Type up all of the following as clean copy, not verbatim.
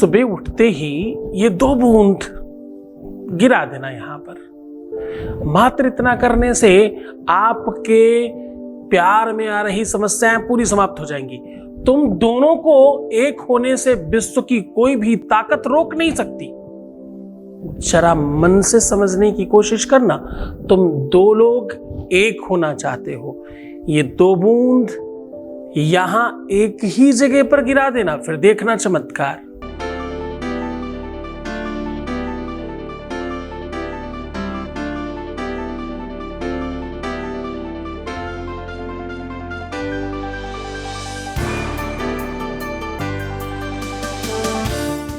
सुबह उठते ही ये 2 बूंद गिरा देना यहां पर। मात्र इतना करने से आपके प्यार में आ रही समस्याएं पूरी समाप्त हो जाएंगी। तुम दोनों को एक होने से विश्व की कोई भी ताकत रोक नहीं सकती। जरा मन से समझने की कोशिश करना, तुम 2 लोग एक होना चाहते हो। ये 2 बूंद यहां एक ही जगह पर गिरा देना, फिर देखना चमत्कार।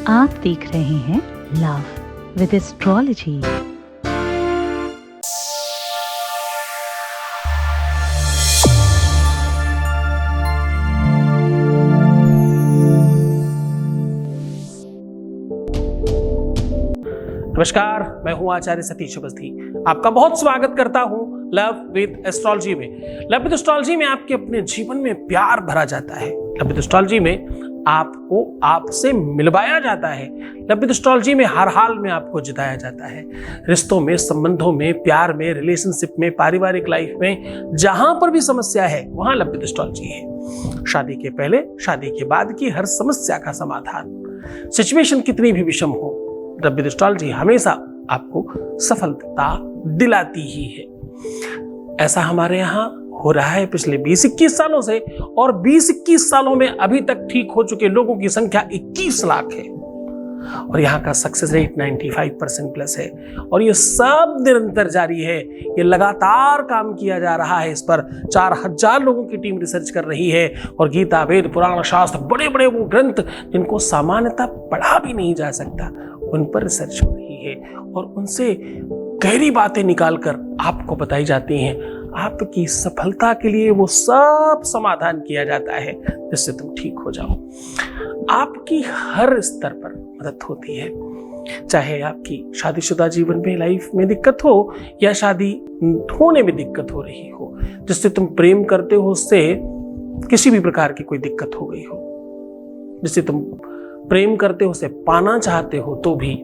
आप देख रहे हैं लव विद एस्ट्रोलॉजी। नमस्कार, मैं हूं आचार्य सतीश अवस्थी। आपका बहुत स्वागत करता हूं लव विद एस्ट्रोलॉजी में। लव विद एस्ट्रोलॉजी में आपके अपने जीवन में प्यार भरा जाता है। लव विद एस्ट्रोलॉजी में आपको आपसे मिलवाया जाता है। लव विद एस्ट्रोलॉजी में हर हाल में आपको जिताया जाता है। रिश्तों में, संबंधों में, प्यार में, रिलेशनशिप में, पारिवारिक लाइफ में जहां पर भी समस्या है वहां लव विद एस्ट्रोलॉजी है। शादी के पहले, शादी के बाद की हर समस्या का समाधान। सिचुएशन कितनी भी विषम हो, लव विद एस्ट्रोलॉजी हमेशा आपको सफलता दिलाती ही है। ऐसा हमारे यहाँ हो रहा है पिछले 20-21 सालों से, और 20-21 सालों में अभी तक ठीक हो चुके लोगों की संख्या 21 लाख है, और यहाँ का सक्सेस रेट 95% प्लस है। और ये सब निरंतर जारी है। ये लगातार काम किया जा रहा है। इस पर 4000 लोगों की टीम रिसर्च कर रही है, और गीता, वेद, पुराण, शास्त्र, बड़े बड़े वो ग्रंथ जिनको सामान्यतः पढ़ा भी नहीं जा सकता, उन पर रिसर्च हो रही है, और उनसे गहरी बातें निकालकर आपको बताई जाती हैं। आपकी सफलता के लिए वो सब समाधान किया जाता है जिससे तुम ठीक हो जाओ। आपकी हर स्तर पर मदद होती है, चाहे आपकी शादीशुदा जीवन में, लाइफ में दिक्कत हो, या शादी होने में दिक्कत हो रही हो, जिससे तुम प्रेम करते हो उससे किसी भी प्रकार की कोई दिक्कत हो गई हो, जिससे तुम प्रेम करते हो उसे पाना चाहते हो, तो भी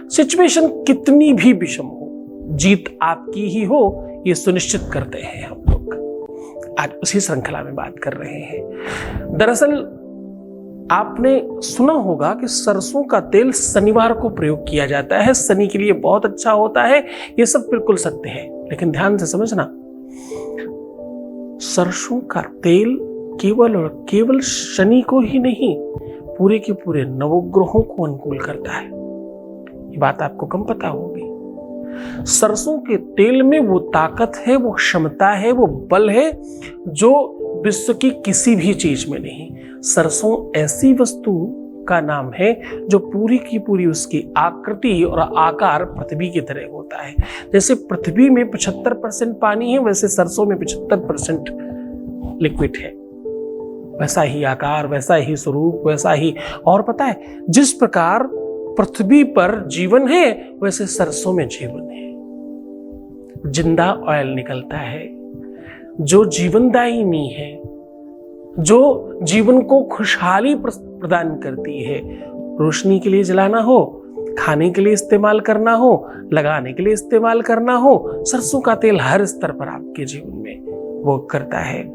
सिचुएशन कितनी भी विषम हो, जीत आपकी ही हो, ये सुनिश्चित करते हैं हम लोग। आज उसी श्रृंखला में बात कर रहे हैं। दरअसल आपने सुना होगा कि सरसों का तेल शनिवार को प्रयोग किया जाता है, शनि के लिए बहुत अच्छा होता है। ये सब बिल्कुल सत्य है, लेकिन ध्यान से समझना, सरसों का तेल केवल और केवल शनि को ही नहीं, पूरे के पूरे नवग्रहों को अनुकूल करता है। ये बात आपको कम पता होगी। सरसों के तेल में वो ताकत है, वो क्षमता है, वो बल है जो विश्व की किसी भी चीज में नहीं। सरसों ऐसी वस्तु का नाम है जो पूरी की पूरी उसकी आकृति और आकार पृथ्वी की तरह होता है। जैसे पृथ्वी में 75% पानी है, वैसे सरसों में 75% लिक्विड है। वैसा ही आकार, वैसा ही स्वरूप, वैसा ही। और पता है, जिस प्रकार पृथ्वी पर जीवन है, वैसे सरसों में जीवन है। जिंदा ऑयल निकलता है जो जीवनदायिनी है, जो जीवन को खुशहाली प्रदान करती है। रोशनी के लिए जलाना हो, खाने के लिए इस्तेमाल करना हो, लगाने के लिए इस्तेमाल करना हो, सरसों का तेल हर स्तर पर आपके जीवन में वो करता है।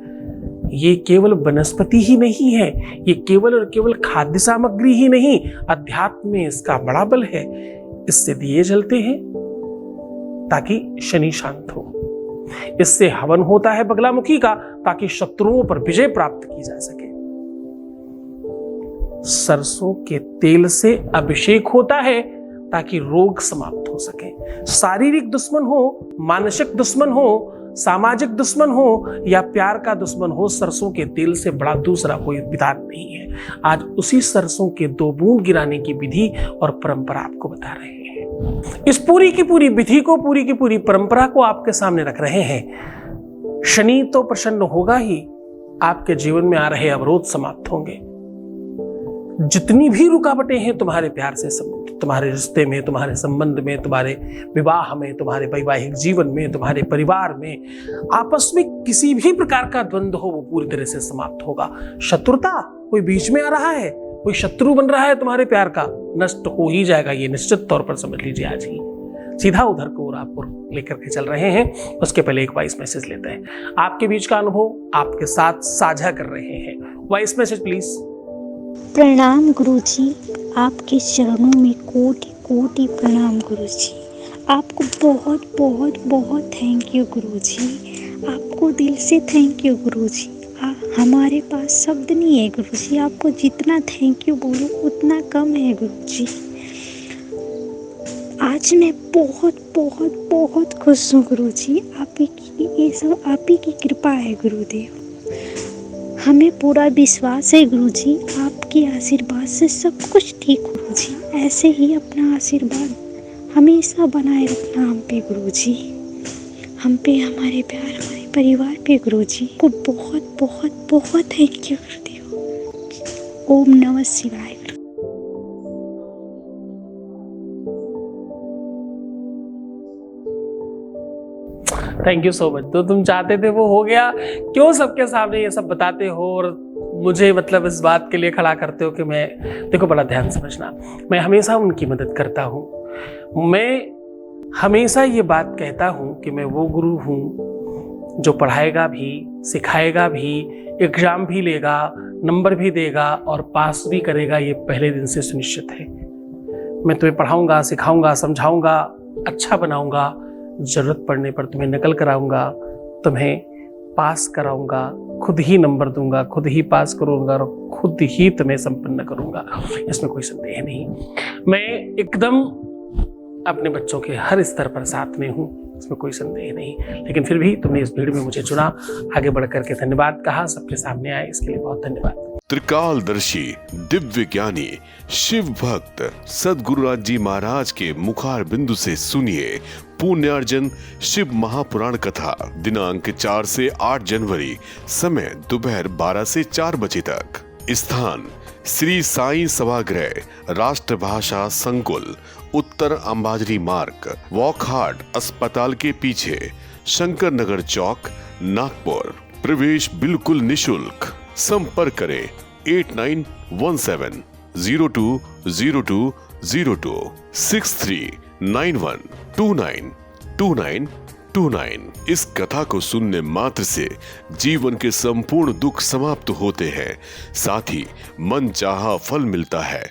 ये केवल वनस्पति ही नहीं है, ये केवल और केवल खाद्य सामग्री ही नहीं, अध्यात्म में इसका बड़ा बल है। इससे दिए जलते हैं ताकि शनि शांत हो। इससे हवन होता है बगलामुखी का, ताकि शत्रुओं पर विजय प्राप्त की जा सके। सरसों के तेल से अभिषेक होता है ताकि रोग समाप्त हो सके। शारीरिक दुश्मन हो, मानसिक दुश्मन हो, सामाजिक दुश्मन हो, या प्यार का दुश्मन हो, सरसों के तेल से बड़ा दूसरा कोई विधान नहीं है। आज उसी सरसों के 2 बूंद गिराने की विधि और परंपरा आपको बता रहे हैं। इस पूरी की पूरी विधि को, पूरी की पूरी परंपरा को आपके सामने रख रहे हैं। शनि तो प्रसन्न होगा ही, आपके जीवन में आ रहे अवरोध समाप्त होंगे। जितनी भी रुकावटें हैं तुम्हारे प्यार से संबंधित, तुम्हारे रिश्ते में, तुम्हारे संबंध में, तुम्हारे विवाह में, तुम्हारे वैवाहिक जीवन में, तुम्हारे परिवार में, आपस में किसी भी प्रकार का द्वंद्व हो, वो पूरी तरह से समाप्त होगा। शत्रुता, कोई बीच में आ रहा है, कोई शत्रु बन रहा है तुम्हारे प्यार का, नष्ट हो ही जाएगा, ये निश्चित तौर पर समझ लीजिए। आज ही सीधा उधर को और आपको लेकर के चल रहे हैं। उसके पहले एक वॉइस मैसेज लेते हैं। आपके बीच का अनुभव आपके साथ साझा कर रहे हैं। Voice message please. प्रणाम गुरुजी, आपके चरणों में कोटि कोटि प्रणाम गुरुजी। आपको बहुत बहुत बहुत थैंक यू गुरुजी। आपको दिल से थैंक यू गुरुजी। हमारे पास शब्द नहीं है गुरुजी, आपको जितना थैंक यू बोलूं उतना कम है गुरुजी। आज मैं बहुत बहुत बहुत खुश हूँ गुरुजी। आप ही की ये सब आप ही की कृपा है गुरुदेव। हमें पूरा विश्वास है गुरुजी, आपके आशीर्वाद से सब कुछ ठीक गुरुजी। ऐसे ही अपना आशीर्वाद हमेशा बनाए रखना हम पे गुरुजी, हम पे, हमारे प्यार, हमारे परिवार पे गुरुजी। को बहुत बहुत बहुत थैंक यू गुरुदेव। ओम नमः शिवाय। Thank you so much. तो तुम चाहते थे वो हो गया, क्यों सबके सामने ये सब बताते हो और मुझे मतलब इस बात के लिए खड़ा करते हो कि मैं, देखो बड़ा ध्यान समझना, मैं हमेशा उनकी मदद करता हूँ। मैं हमेशा ये बात कहता हूँ कि मैं वो गुरु हूँ जो पढ़ाएगा भी, सिखाएगा भी, एग्जाम भी लेगा, नंबर भी देगा और पास भी करेगा, ये पहले दिन से सुनिश्चित है। मैं तुम्हें पढ़ाऊंगा, सिखाऊंगा, समझाऊंगा, अच्छा बनाऊंगा, जरूरत पड़ने पर तुम्हें नकल कराऊंगा, तुम्हें पास कराऊंगा, खुद ही नंबर दूंगा, खुद ही पास करूंगा और खुद ही तुम्हें संपन्न करूंगा, इसमें कोई संदेह नहीं। मैं एकदम अपने बच्चों के हर स्तर पर साथ में हूँ, इसमें कोई संदेह नहीं। लेकिन फिर भी तुमने इस भीड़ में मुझे चुना, आगे बढ़कर के धन्यवाद कहा, सबके सामने आए, इसके लिए बहुत धन्यवाद। त्रिकालदर्शी दिव्य ज्ञानी शिव भक्त सद्गुरुराज जी महाराज के मुखार बिंदु से सुनिए पुण्यार्जन शिव महापुराण कथा। दिनांक 4 से 8 जनवरी, समय दोपहर 12 से 4 बजे तक। स्थान श्री साईं सभागृह, राष्ट्रभाषा संकुल, उत्तर अंबाजरी मार्ग, वॉकहार्ट अस्पताल के पीछे, शंकर नगर चौक, नागपुर। प्रवेश बिल्कुल निशुल्क। संपर्क करें 8917020202 6391292929। इस कथा को सुनने मात्र से जीवन के संपूर्ण दुख समाप्त होते हैं, साथ ही मन चाहा फल मिलता है।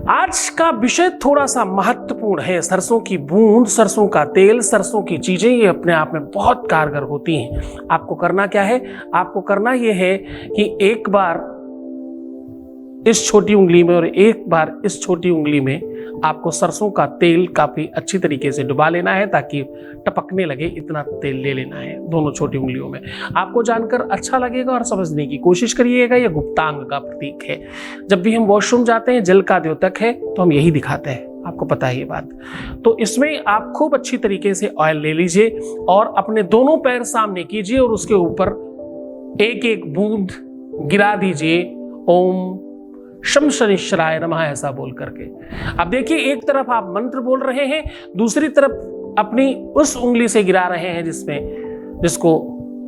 आज का विषय थोड़ा सा महत्वपूर्ण है। सरसों की बूंद, सरसों का तेल, सरसों की चीजें ये अपने आप में बहुत कारगर होती हैं। आपको करना क्या है? आपको करना ये है कि एक बार इस छोटी उंगली में और एक बार इस छोटी उंगली में आपको सरसों का तेल काफी अच्छी तरीके से डुबा लेना है ताकि टपकने लगे, इतना तेल ले लेना है दोनों छोटी उंगलियों में। आपको जानकर अच्छा लगेगा और समझने की कोशिश करिएगा, यह गुप्तांग का प्रतीक है। जब भी हम वॉशरूम जाते हैं, जल का द्योतक है, तो हम यही दिखाते हैं, आपको पता है ये बात। तो इसमें आप खूब अच्छी तरीके से ऑयल ले लीजिए और अपने दोनों पैर सामने कीजिए और उसके ऊपर एक एक बूंद गिरा दीजिए, ओम शम शनिश्चराय नमः, ऐसा बोल करके। अब देखिए, एक तरफ आप मंत्र बोल रहे हैं, दूसरी तरफ अपनी उस उंगली से गिरा रहे हैं जिसको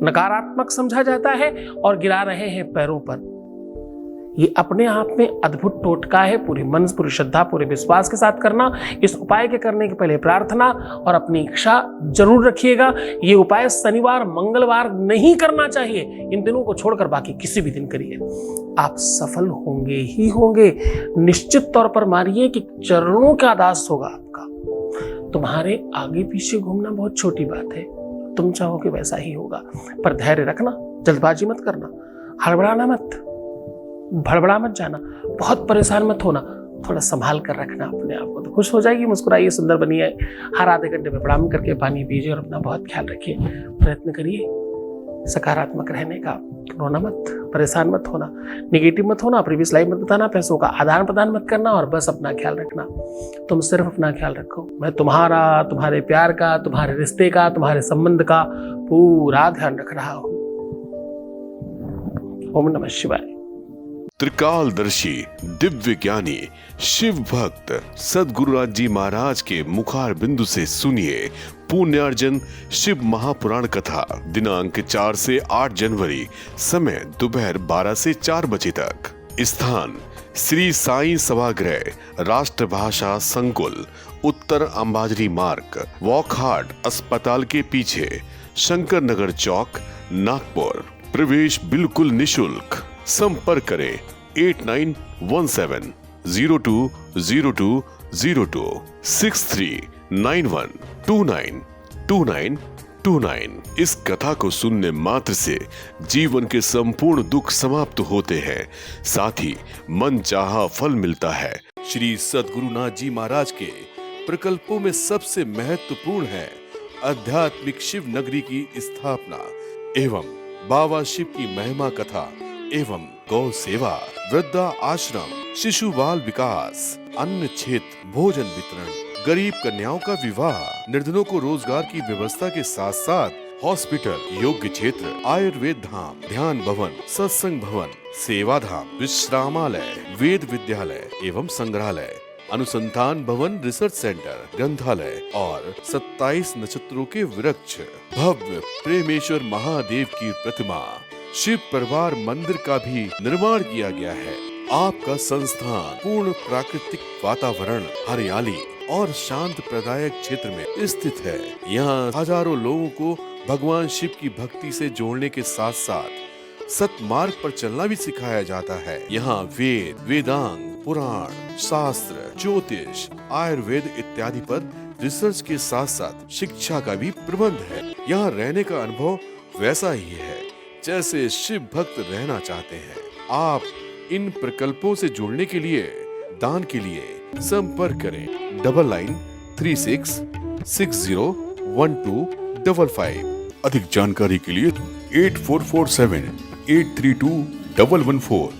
नकारात्मक समझा जाता है, और गिरा रहे हैं पैरों पर। ये अपने आप में अद्भुत टोटका है। पूरी मन, पूरी श्रद्धा, पूरे विश्वास के साथ करना। इस उपाय के करने के पहले प्रार्थना और अपनी इच्छा जरूर रखिएगा। ये उपाय शनिवार, मंगलवार नहीं करना चाहिए। इन दिनों को छोड़कर बाकी किसी भी दिन करिए, आप सफल होंगे ही होंगे। निश्चित तौर पर मानिए कि चरणों का दास होगा आपका। तुम्हारे आगे पीछे घूमना बहुत छोटी बात है, तुम चाहोगे वैसा ही होगा। पर धैर्य रखना, जल्दबाजी मत करना, हड़बड़ाना मत, भड़बड़ा मत जाना, बहुत परेशान मत होना, थोड़ा संभाल कर रखना अपने आप को। तो खुश हो जाएगी, मुस्कुराइए, सुंदर बनिए। हर आधे घंटे में प्रणाम करके पानी पीजिए और अपना बहुत ख्याल रखिए। प्रयत्न करिए सकारात्मक रहने का, रोना मत, परेशान मत होना, निगेटिव मत होना, प्रीवियस लाइफ मत बताना, पैसों का आदान प्रदान मत करना और बस अपना ख्याल रखना। तुम सिर्फ अपना ख्याल रखो, मैं तुम्हारा, तुम्हारे प्यार का, तुम्हारे रिश्ते का, तुम्हारे संबंध का पूरा ध्यान रख रहा हूं। ओम नमः शिवाय। त्रिकालदर्शी दिव्य ज्ञानी शिव भक्त सद्गुरुराज जी महाराज के मुखार बिंदु से सुनिए पुण्यार्जन शिव महापुराण कथा। दिनांक 4 से 8 जनवरी, समय दोपहर 12 से 4 बजे तक। स्थान श्री साईं सभागृह, राष्ट्रभाषा संकुल, उत्तर अंबाजरी मार्ग, वॉकहार्ट अस्पताल के पीछे, शंकर नगर चौक, नागपुर। प्रवेश बिल्कुल निशुल्क। संपर्क करें 8917020202 6391292929। इस कथा को सुनने मात्र से जीवन के संपूर्ण दुख समाप्त होते हैं, साथ ही मन चाहा फल मिलता है। श्री सद्गुरुनाथ जी महाराज के प्रकल्पों में सबसे महत्वपूर्ण है आध्यात्मिक शिव नगरी की स्थापना एवं बाबा शिव की महिमा कथा एवं गौ सेवा, वृद्धा आश्रम, शिशु बाल विकास, अन्न क्षेत्र, भोजन वितरण, गरीब कन्याओं का विवाह, निर्धनों को रोजगार की व्यवस्था के साथ साथ हॉस्पिटल, योग्य क्षेत्र, आयुर्वेद धाम, ध्यान भवन, सत्संग भवन, सेवा धाम, विश्रामालय, वेद विद्यालय एवं संग्रहालय, अनुसंधान भवन, रिसर्च सेंटर, ग्रंथालय और 27 नक्षत्रों के वृक्ष, भव्य प्रेमेश्वर महादेव की प्रतिमा, शिव परिवार मंदिर का भी निर्माण किया गया है। आपका संस्थान पूर्ण प्राकृतिक वातावरण, हरियाली और शांत प्रदायक क्षेत्र में स्थित है। यहाँ हजारों लोगों को भगवान शिव की भक्ति से जोड़ने के साथ साथ सतमार्ग पर चलना भी सिखाया जाता है। यहाँ वेद, वेदांग, पुराण, शास्त्र, ज्योतिष, आयुर्वेद इत्यादि पर रिसर्च के साथ साथ शिक्षा का भी प्रबंध है। यहाँ रहने का अनुभव वैसा ही है जैसे शिव भक्त रहना चाहते हैं। आप इन प्रकल्पों से जुड़ने के लिए, दान के लिए संपर्क करें 9936601255। अधिक जानकारी के लिए 8447832114